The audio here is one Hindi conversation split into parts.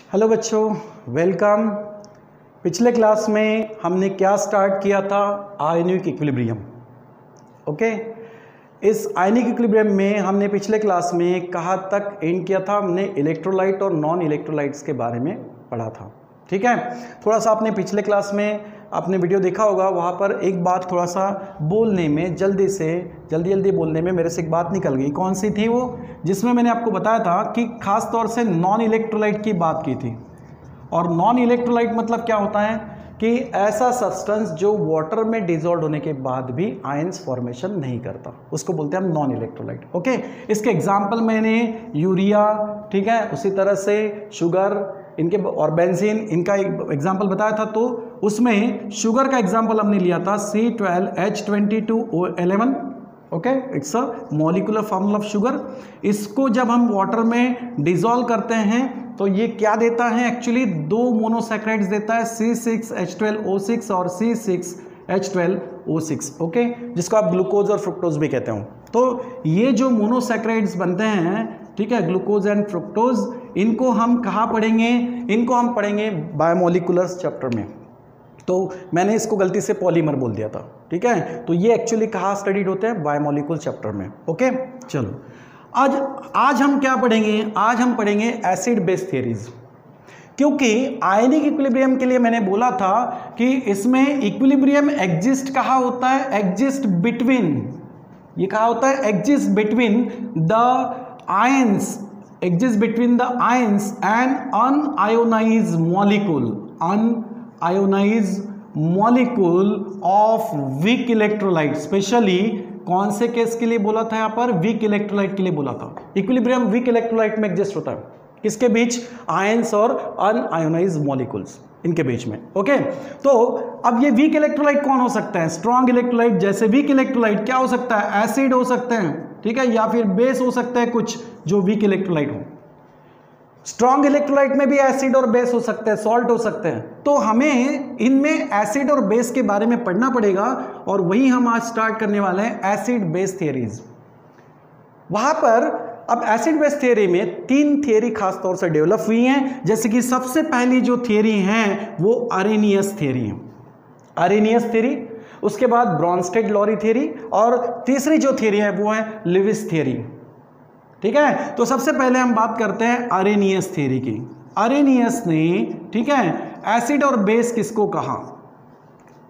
हेलो बच्चों, वेलकम। पिछले क्लास में हमने क्या स्टार्ट किया था? Ionic equilibrium. ओके, इस आयनिक इक्विलिब्रियम में हमने पिछले क्लास में कहाँ तक एंड किया था? हमने इलेक्ट्रोलाइट और नॉन इलेक्ट्रोलाइट्स के बारे में पढ़ा था। ठीक है, थोड़ा सा आपने पिछले क्लास में आपने वीडियो देखा होगा, वहाँ पर एक बात थोड़ा सा बोलने में जल्दी बोलने में मेरे से एक बात निकल गई। कौन सी थी वो? जिसमें मैंने आपको बताया था कि खास तौर से नॉन इलेक्ट्रोलाइट की बात की थी। और नॉन इलेक्ट्रोलाइट मतलब क्या होता है कि ऐसा सब्सटेंस जो वाटर में डिजोल्व होने के बाद भी आयंस फॉर्मेशन नहीं करता, उसको बोलते हैं हम नॉन इलेक्ट्रोलाइट। ओके, इसके एग्जाम्पल मैंने यूरिया, ठीक है, उसी तरह से शुगर इनके और बेंजीन, इनका एग्जाम्पल बताया था। तो उसमें शुगर का एग्जाम्पल हमने लिया था C12H22O11। Okay, it's a molecular formula of sugar. इसको जब हम वाटर में डिजोल्व करते हैं तो ये क्या देता है? एक्चुअली दो मोनोसैकराइड्स देता है, C6H12O6 और C6H12O6। ओके, जिसको आप ग्लूकोज और फ्रुक्टोज भी कहते हो। तो ये जो मोनोसैकराइड्स बनते हैं, ठीक है, ग्लूकोज एंड फ्रुक्टोज, इनको हम कहाँ पढ़ेंगे? इनको हम पढ़ेंगे बायोमोलिकुलर्स चैप्टर में। तो मैंने इसको गलती से पॉलीमर बोल दिया था, ठीक है। तो ये एक्चुअली कहाँ स्टडीड होते हैं? बायोमोलिकुलर चैप्टर में। ओके, चलो आज हम क्या पढ़ेंगे? आज हम पढ़ेंगे एसिड बेस थियरीज। क्योंकि आयनिक इक्विलिब्रियम के लिए मैंने बोला था कि इसमें इक्विलिब्रियम एग्जिस्ट कहाँ होता है? एग्जिस्ट बिटवीन, ये कहाँ होता है? Exist between the ions, exist between the ions and unionized molecule of weak electrolyte। Specially कौन से केस के लिए बोला था? यहाँ पर वीक इलेक्ट्रोलाइट के लिए बोला था। इक्विलिब्रियम वीक इलेक्ट्रोलाइट में एग्जिस्ट होता है, किसके बीच? आयंस और अनआयोनाइज्ड मॉलिक्यूल्स, इनके बीच में। ओके, तो अब ये वीक इलेक्ट्रोलाइट कौन हो सकता है? Strong electrolyte. जैसे वीक इलेक्ट्रोलाइट क्या हो सकता है? एसिड हो सकते हैं, ठीक है, या फिर बेस हो सकता है कुछ जो वीक इलेक्ट्रोलाइट हो। स्ट्रॉन्ग इलेक्ट्रोलाइट में भी एसिड और बेस हो सकते हैं, सॉल्ट हो सकते हैं। तो हमें इनमें एसिड और बेस के बारे में पढ़ना पड़ेगा, और वही हम आज स्टार्ट करने वाले हैं, एसिड बेस थियरीज। वहां पर अब एसिड बेस थियरी में तीन थियरी खास तौर से डेवलप हुई हैं। जैसे कि सबसे पहली जो थियरी है वो अरेनियस थियरी है, अरेनियस थियरी। उसके बाद ब्रॉन्स्टेड-लॉरी थियरी, और तीसरी जो थियरी है वो है लिविस थियरी। ठीक है, तो सबसे पहले हम बात करते हैं अरेनियस थियरी की। अरेनियस ने, ठीक है, एसिड और बेस किसको कहा?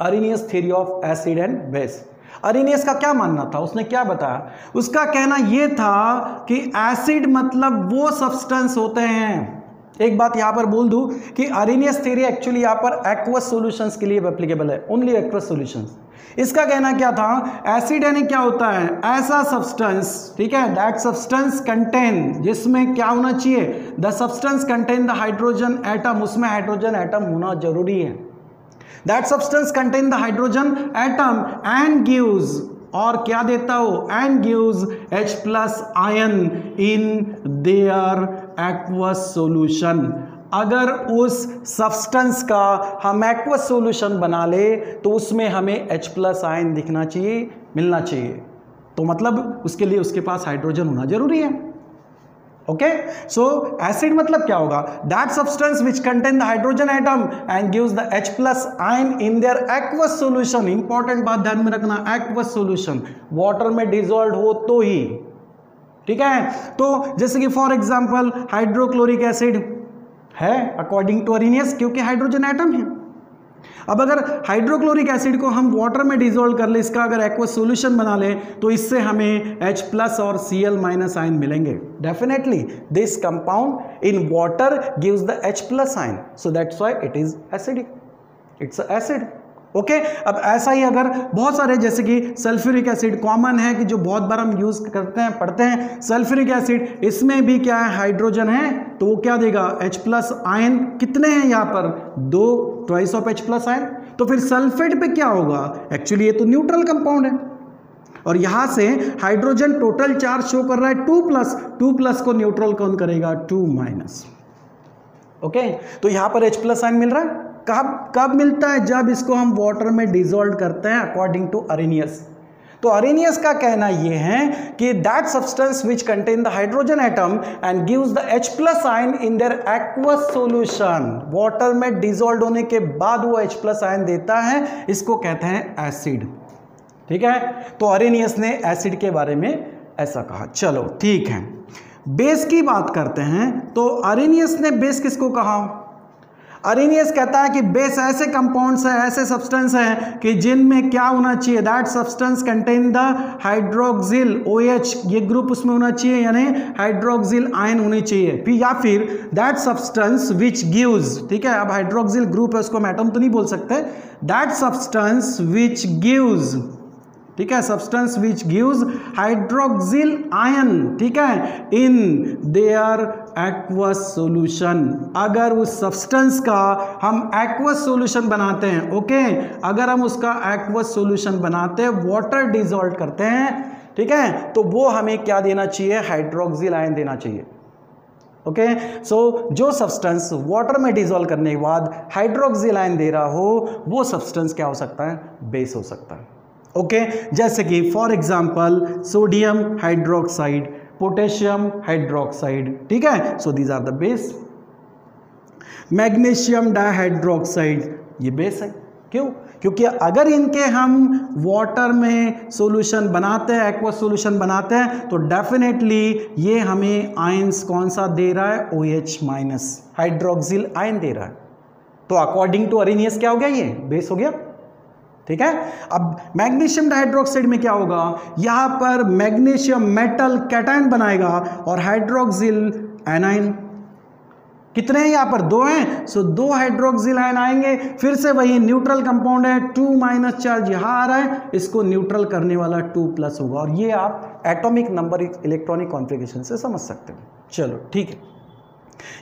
Arrhenius theory of acid and base. Arrhenius का क्या मानना था? उसने क्या बताया? उसका कहना यह था कि एसिड मतलब वो सब्सटेंस होते हैं। एक बात यहां पर बोल दूं कि अरेनियस थ्योरी एक्चुअली यहां पर एक्वस सॉल्यूशंस के लिए एप्लीकेबल है, ओनली एक्वस सॉल्यूशंस। इसका कहना क्या था? एसिड यानी क्या होता है? ऐसा सब्सटेंस, ठीक है, दैट सब्सटेंस कंटेन, जिसमें क्या होना चाहिए? The substance contain the hydrogen atom, उसमें हाइड्रोजन एटम होना जरूरी है। That substance contain the hydrogen atom and gives, और क्या देता हो? And gives H+ ion in their aqueous solution. अगर उस सब्सटेंस का हम एक्वस सॉल्यूशन बना ले तो उसमें हमें H+ आयन दिखना चाहिए, मिलना चाहिए। तो मतलब उसके लिए उसके पास हाइड्रोजन होना जरूरी है। ओके, सो एसिड मतलब क्या होगा? That substance which contain the hydrogen atom and gives the H+ ion in their aqueous solution. Important बात ध्यान में रखना, एक्वस सॉल्यूशन, वाटर में डिसॉल्व हो तो ही, ठीक है। तो जैसे कि फॉर एग्जांपल हाइड्रोक्लोरिक एसिड है अकॉर्डिंग टू अरेनियस, क्योंकि हाइड्रोजन एटम है। अब अगर हाइड्रोक्लोरिक एसिड को हम वाटर में डिसॉल्व कर ले, इसका अगर एक्वस सॉल्यूशन बना ले, तो इससे हमें H+ और Cl- आयन मिलेंगे। Definitely this compound in water gives the H+ ion, so that's why it is acidic, it's acid. Okay, अब ऐसा ही अगर बहुत सारे, जैसे कि सल्फ्यूरिक एसिड कॉमन है कि जो बहुत बार हम यूज करते हैं, पढ़ते हैं। सल्फ्यूरिक एसिड, इसमें भी क्या है? हाइड्रोजन है, तो वो क्या देगा? H+ ion. कितने हैं यहाँ पर? 2, ट्वाइस ऑफ H+ आयन। तो फिर सल्फेट पे क्या होगा? एक्चुअली ये तो न्यूट्रल कंपाउंड है, और यहां से हाइड्रोजन टोटल चार्ज शो कर रहा है 2+, को न्यूट्रल कौन करेगा? 2-। ओके, तो यहां पर H+ आयन मिल रहा है। कब मिलता है? जब इसको हम वाटर में डिसॉल्व करते हैं, अकॉर्डिंग टू अरेनियस। तो अरेनियस का कहना यह है कि that substance which contain the hydrogen atom and gives the H+ ion in their aqueous solution, water में डिसॉल्व होने के बाद वो H+ आयन देता है, इसको कहते हैं एसिड। ठीक है, तो अरेनियस ने एसिड के बारे में ऐसा कहा। चलो ठीक है, बेस की बात करते हैं। तो अरेनियस ने बेस किसको कहा? अरेनियस कहता है कि बेस ऐसे कंपाउंड्स है, ऐसे सब्सटेंस हैं कि जिनमें क्या होना चाहिए, that substance contain the hydroxyl OH, ये ग्रुप उसमें होना चाहिए, यानी हाइड्रोक्सिल आयन होनी चाहिए। फिर या फिर दैट सब्सटेंस विच गिव्स, ठीक है, अब हाइड्रोक्सिल ग्रुप है, उसको हम एटम तो नहीं बोल सकते, दैट सब्सटेंस विच गिव्स, ठीक है, substance which gives hydroxyl ion, ठीक है, इन देयर एक्वस सॉल्यूशन। अगर उस सब्सटेंस का हम एक्वस सॉल्यूशन बनाते हैं, ओके, अगर हम उसका एक्वस सॉल्यूशन बनाते हैं, वाटर डिसॉल्व करते हैं, ठीक है, तो वो हमें क्या देना चाहिए? हाइड्रोक्सिल आयन देना चाहिए। ओके, सो जो सब्सटेंस वाटर में डिसॉल्व करने के बाद हाइड्रोक्सिल आयन दे रहा हो, वो सब्सटेंस क्या हो सकता है? बेस हो सकता है। ओके, जैसे कि for example sodium hydroxide, potassium hydroxide, ठीक है, so these are the base. Magnesium dihydroxide, ये बेस है। क्यों? क्योंकि अगर इनके हम वाटर में सॉल्यूशन बनाते हैं, एक्वस सॉल्यूशन बनाते हैं, तो डेफिनेटली ये हमें आयंस कौन सा दे रहा है? OH-, हाइड्रोक्सिल आयन दे रहा है। तो अकॉर्डिंग टू अरेनियस क्या हो गया? ये बेस हो गया। ठीक है, अब मैग्नीशियम डाइहाइड्रोक्साइड में क्या होगा? यहां पर मैग्नीशियम मेटल कैटायन बनाएगा और हाइड्रोक्सिल एनायन। कितने हैं यहां पर? 2 हैं, सो 2 हाइड्रोक्सिल आयन आएंगे। फिर से वही न्यूट्रल कंपाउंड है, 2- चार्ज यहां आ रहा है, इसको न्यूट्रल करने वाला 2+ होगा, और ये आप एटॉमिक नंबर इलेक्ट्रॉनिक कॉन्फ़िगरेशन से समझ सकते हो। चलो ठीक है,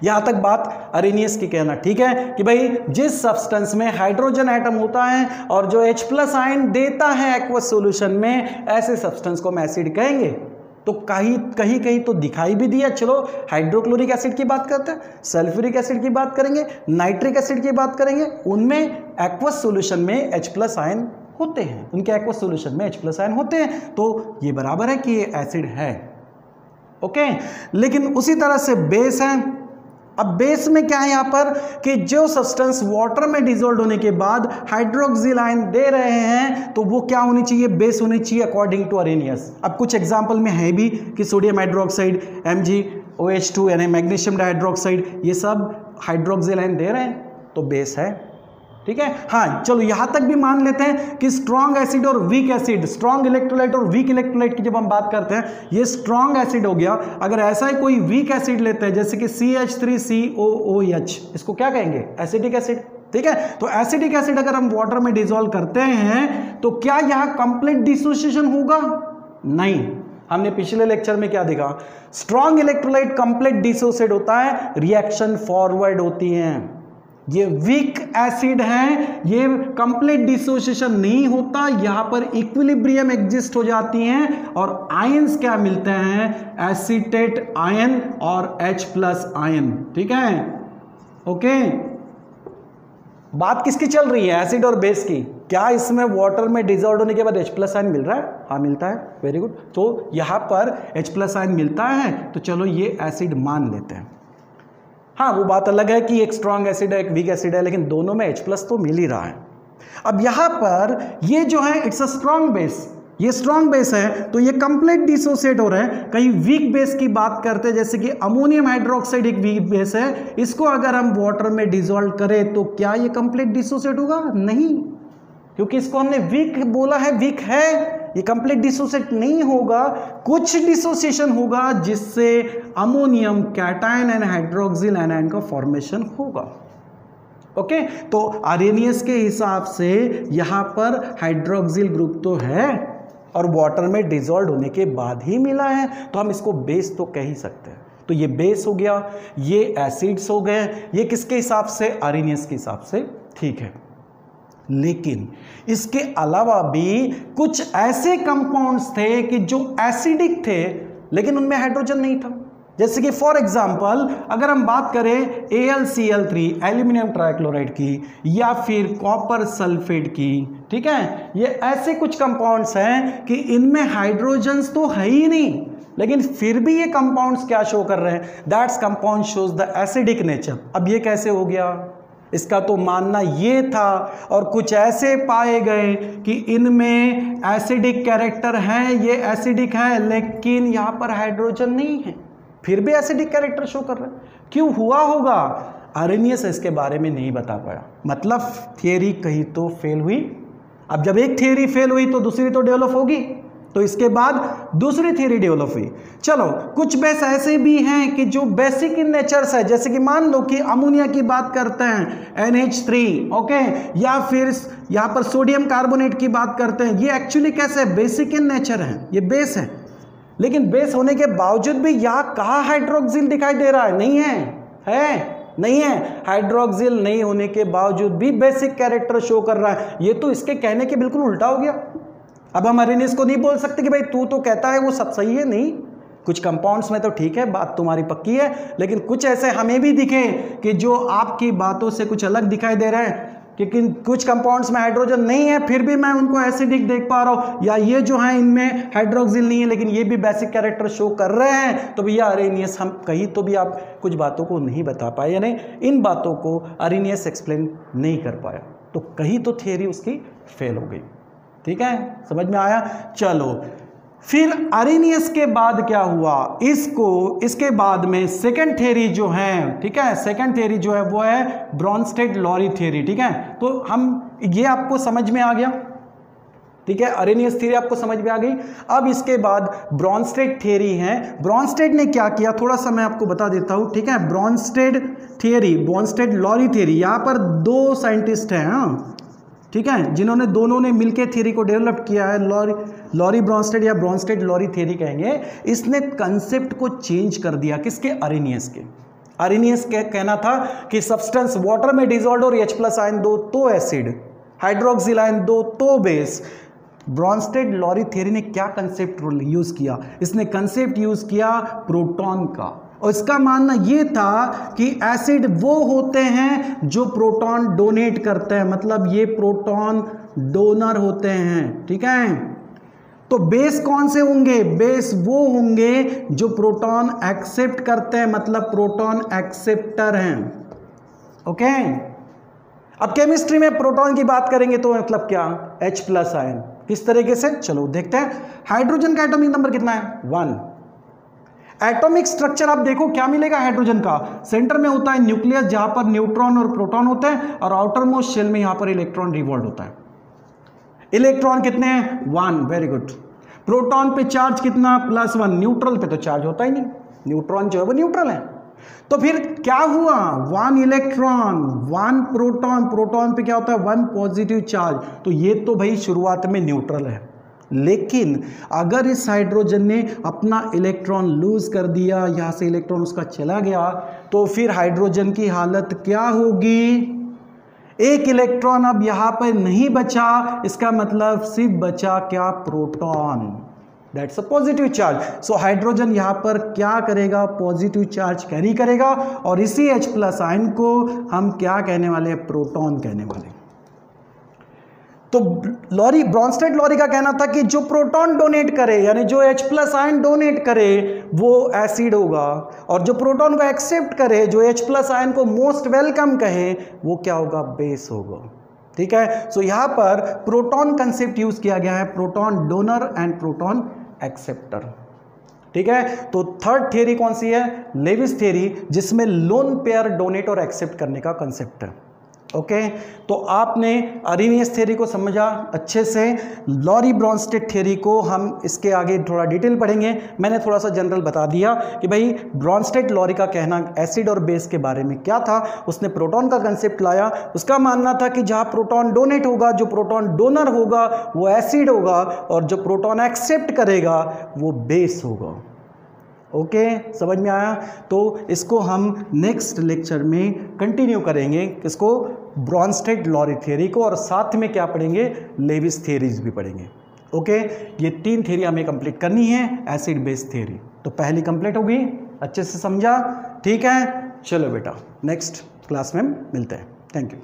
यहां तक बात अरेनियस की कहना ठीक है कि भाई जिस सब्सटेंस में हाइड्रोजन एटम होता है और जो H+ आयन देता है एक्वस सॉल्यूशन में, ऐसे सब्सटेंस को हम एसिड कहेंगे। तो कहीं तो दिखाई भी दिया। चलो हाइड्रोक्लोरिक एसिड की बात करते हैं, सल्फ्यूरिक एसिड की बात करेंगे, नाइट्रिक एसिड की बात करेंगे, उनमें एक्वस सॉल्यूशन में H+ आयन होते हैं, उनके एक्वस सॉल्यूशन में H+ आयन होते हैं, तो ये बराबर है कि ये एसिड है। ओके, लेकिन उसी तरह से बेस है। अब बेस में क्या है यहां पर कि जो सब्सटेंस वाटर में डिसॉल्व होने के बाद हाइड्रोक्सिल आयन दे रहे हैं, तो वो क्या होनी चाहिए? बेस होनी चाहिए अकॉर्डिंग टू अरेनियस। अब कुछ एग्जांपल में है भी कि सोडियम हाइड्रोक्साइड MgOH2 यानी मैग्नीशियम डाइहाइड्रोक्साइड, ये सब हाइड्रोक्सिल आयन दे रहे हैं, तो बेस है। ठीक है, हाँ चलो यहां तक भी मान लेते हैं कि स्ट्रॉन्ग एसिड और वीक एसिड, स्ट्रॉन्ग इलेक्ट्रोलाइट और वीक इलेक्ट्रोलाइट की जब हम बात करते हैं, ये स्ट्रॉन्ग एसिड हो गया। अगर ऐसा ही कोई वीक एसिड लेते हैं जैसे कि CH3COOH, इसको क्या कहेंगे? Acidic acid. ठीक है, तो एसिडिक एसिड अगर हम वाटर में डिसॉल्व करते हैं तो क्या यहां कंप्लीट डिसोसिएशन होगा? नहीं। हमने पिछले लेक्चर में क्या देखा? स्ट्रॉन्ग इलेक्ट्रोलाइट कंप्लीट डिसोसिएट होता है, रिएक्शन फॉरवर्ड होती है। ये वीक एसिड है, ये कंप्लीट डिसोसिएशन नहीं होता, यहां पर इक्विलिब्रियम एग्जिस्ट हो जाती हैं और आयंस क्या मिलते हैं? एसीटेट आयन और H+ आयन। ठीक है, ओके, बात किसकी चल रही है? एसिड और बेस की। क्या इसमें वाटर में डिसॉल्व होने के बाद H+ आयन मिल रहा है? हाँ मिलता है, वेरी गुड। तो यहां पर H+ आयन मिलता है, तो चलो ये एसिड मान लेते हैं। हाँ, वो बात अलग है कि एक स्ट्रॉन्ग एसिड है, एक वीक एसिड है, लेकिन दोनों में H+ तो मिल ही रहा है। अब यहां पर ये जो है इट्स अ स्ट्रॉन्ग बेस, ये स्ट्रॉन्ग बेस है, तो ये कंप्लीट डिसोसिएट हो रहे हैं। कहीं वीक बेस की बात करते हैं, जैसे कि अमोनियम हाइड्रोक्साइड एक वीक बेस है, इसको अगर हम वाटर में डिसॉल्व करें तो क्या ये कंप्लीट डिसोसिएट होगा? नहीं, क्योंकि इसको हमने वीक बोला है, वीक है, ये कंप्लीट डिसोसिएट नहीं होगा। कुछ डिसोसिएशन होगा जिससे ammonium cation and hydroxyl anion का फॉर्मेशन होगा। ओके, तो अरेनियस के हिसाब से यहां पर हाइड्रोक्सिल ग्रुप तो है और वाटर में डिसॉल्व होने के बाद ही मिला है, तो हम इसको बेस तो कह ही सकते हैं। तो ये बेस हो गया, ये एसिड्स हो गए। ये किसके हिसाब से? अरेनियस के हिसाब से। ठीक है, लेकिन इसके अलावा भी कुछ ऐसे कंपाउंड्स थे कि जो एसिडिक थे, लेकिन उनमें हाइड्रोजन नहीं था। जैसे कि फॉर एग्जांपल अगर हम बात करें AlCl3 एल्यूमिनियम ट्राइक्लोराइड की, या फिर कॉपर सल्फेट की, ठीक है, ये ऐसे कुछ कंपाउंड्स हैं कि इनमें हाइड्रोजन्स तो है ही नहीं, लेकिन फिर भी ये कंपाउंड्स क्या शो कर रहे हैं, that's compound shows the acidic nature. अब ये कैसे हो गया, इसका तो मानना ये था, और कुछ ऐसे पाए गए कि इनमें एसिडिक कैरेक्टर है, ये एसिडिक है, लेकिन यहां पर हाइड्रोजन नहीं है, फिर भी एसिडिक कैरेक्टर शो कर रहे हैं। क्यों हुआ होगा, आर्हेनियस इसके बारे में नहीं बता पाया, मतलब थियरी कहीं तो फेल हुई। अब जब एक थियरी फेल हुई तो दूसरी तो डेवलप होगी, तो इसके बाद दूसरी थियरी डेवलप हुई। चलो कुछ बेस ऐसे भी हैं कि जो बेसिक इन नेचर्स है, जैसे कि मान लो कि अमोनिया की बात करते हैं NH3, ओके, या फिर यहाँ पर सोडियम कार्बोनेट की बात करते हैं, ये एक्चुअली कैसे है, बेसिक इन नेचर है, ये बेस है, लेकिन बेस होने के बावजूद भी यहाँ कहाँ हाइड्रोक्सिल दिखाई दे रहा है, नहीं है नहीं है, हाइड्रोक्सिल नहीं होने के बावजूद भी बेसिक कैरेक्टर शो कर रहा है। ये तो इसके कहने के बिल्कुल उल्टा हो गया। अब हम आर्हेनियस को नहीं बोल सकते कि भाई तू तो कहता है वो सब सही है, नहीं, कुछ कंपाउंड्स में तो ठीक है, बात तुम्हारी पक्की है, लेकिन कुछ ऐसे हमें भी दिखे कि जो आपकी बातों से कुछ अलग दिखाई दे रहे हैं, लेकिन कुछ कंपाउंड्स में हाइड्रोजन नहीं है फिर भी मैं उनको एसिडिक देख पा रहा हूँ, या ये जो है इनमें हाइड्रोक्सिल नहीं है लेकिन ये भी बेसिक कैरेक्टर शो कर रहे हैं, तो भैया आर्हेनियस हम कहीं तो भी आप कुछ बातों को नहीं बता पाए, यानी इन बातों को आर्हेनियस एक्सप्लेन नहीं कर पाया, तो कहीं तो थियरी उसकी फेल हो गई। ठीक है, समझ में आया। चलो फिर आर्हेनियस के बाद क्या हुआ, इसके बाद में सेकंड थ्योरी जो है, ठीक है, सेकंड थ्योरी जो है वो है ब्रॉन्स्टेड-लॉरी थ्योरी। ठीक है, तो हम ये आपको समझ में आ गया, ठीक है, आर्हेनियस थ्योरी आपको समझ में आ गई। अब इसके बाद ब्रॉन्स्टेड थ्योरी है। ब्रॉन्स्टेड ने क्या किया, थोड़ा सा मैं आपको बता देता हूं। ठीक है, ब्रॉन्स्टेड थ्योरी, ब्रॉन्स्टेड-लॉरी थ्योरी, यहां पर दो साइंटिस्ट हैं, हाँ, ठीक है, जिन्होंने दोनों ने मिलकर थ्योरी को डेवलप किया है, लॉरी ब्रॉन्स्टेड या ब्रॉन्स्टेड-लॉरी थ्योरी कहेंगे। इसने कंसेप्ट को चेंज कर दिया, किसके, आर्हेनियस के। आर्हेनियस के कहना था कि सब्सटेंस वाटर में डिसॉल्व और H+ आयन दो तो एसिड, हाइड्रोक्सिल आयन दो तो बेस। ब्रॉन्स्टेड-लॉरी थ्योरी ने क्या कंसेप्ट यूज किया, इसने कंसेप्ट यूज किया प्रोटॉन का, और इसका मानना यह था कि एसिड वो होते हैं जो प्रोटॉन डोनेट करते हैं, मतलब ये प्रोटॉन डोनर होते हैं। ठीक है, तो बेस कौन से होंगे, बेस वो होंगे जो प्रोटॉन एक्सेप्ट करते हैं, मतलब प्रोटॉन एक्सेप्टर हैं। ओके, अब केमिस्ट्री में प्रोटॉन की बात करेंगे तो मतलब क्या, H+ आयन। किस तरीके से, चलो देखते हैं। हाइड्रोजन का एटॉमिक नंबर कितना है, 1। एटॉमिक स्ट्रक्चर आप देखो क्या मिलेगा हाइड्रोजन का, सेंटर में होता है न्यूक्लियस जहां पर न्यूट्रॉन और प्रोटॉन होते हैं, और आउटर मोस्ट शेल में यहां पर इलेक्ट्रॉन रिवॉल्व होता है। इलेक्ट्रॉन कितने हैं, 1, वेरी गुड। प्रोटॉन पे चार्ज कितना, +1। न्यूट्रल पे तो चार्ज होता ही नहीं, न्यूट्रॉन जो है वो न्यूट्रल है। तो फिर क्या हुआ, 1 इलेक्ट्रॉन 1 प्रोटॉन, प्रोटॉन पे क्या होता है, 1 पॉजिटिव चार्ज। तो ये तो भाई शुरुआत में न्यूट्रल है, लेकिन अगर इस हाइड्रोजन ने अपना इलेक्ट्रॉन लूज कर दिया, यहां से इलेक्ट्रॉन उसका चला गया, तो फिर हाइड्रोजन की हालत क्या होगी, एक इलेक्ट्रॉन अब यहां पर नहीं बचा, इसका मतलब सिर्फ बचा क्या, proton, that's a positive charge. So hydrogen यहां पर क्या करेगा, पॉजिटिव चार्ज कैरी करेगा, और इसी H+ आयन को हम क्या कहने वाले हैं, प्रोटॉन कहने वाले। तो ब्रॉन्स्टेड-लॉरी का कहना था कि जो प्रोटॉन डोनेट करे, यानी जो H+ आयन डोनेट करे वो एसिड होगा, और जो प्रोटॉन को एक्सेप्ट करे, जो H+ आयन को मोस्ट वेलकम कहे, वो क्या होगा, बेस होगा। ठीक है, सो यहां पर प्रोटॉन कंसेप्ट यूज किया गया है, proton donor and proton acceptor. ठीक है, तो थर्ड थियरी कौन सी है, लेविस थियरी, जिसमें लोन पेयर डोनेट और एक्सेप्ट करने का कंसेप्ट है। ओके, तो आपने आर्हेनियस थ्योरी को समझा अच्छे से। लॉरी ब्रॉन्स्टेड थ्योरी को हम इसके आगे थोड़ा डिटेल पढ़ेंगे। मैंने थोड़ा सा जनरल बता दिया कि भाई ब्रॉन्स्टेड-लॉरी का कहना एसिड और बेस के बारे में क्या था, उसने प्रोटॉन का कंसेप्ट लाया। उसका मानना था कि जहां प्रोटॉन डोनेट होगा, जो प्रोटॉन डोनर होगा वो एसिड होगा, और जो प्रोटॉन एक्सेप्ट करेगा वो बेस होगा। ओके, समझ में आया। तो इसको हम नेक्स्ट लेक्चर में कंटिन्यू करेंगे, किसको, ब्रॉन्स्टेड-लॉरी थ्योरी को, और साथ में क्या पढ़ेंगे, लेविस थ्योरीज भी पढ़ेंगे। ओके, ये 3 थ्योरी हमें कंप्लीट करनी है, एसिड बेस थ्योरी। तो पहली कंप्लीट होगी, अच्छे से समझा? ठीक है, चलो बेटा नेक्स्ट क्लास में मिलते हैं। Thank you.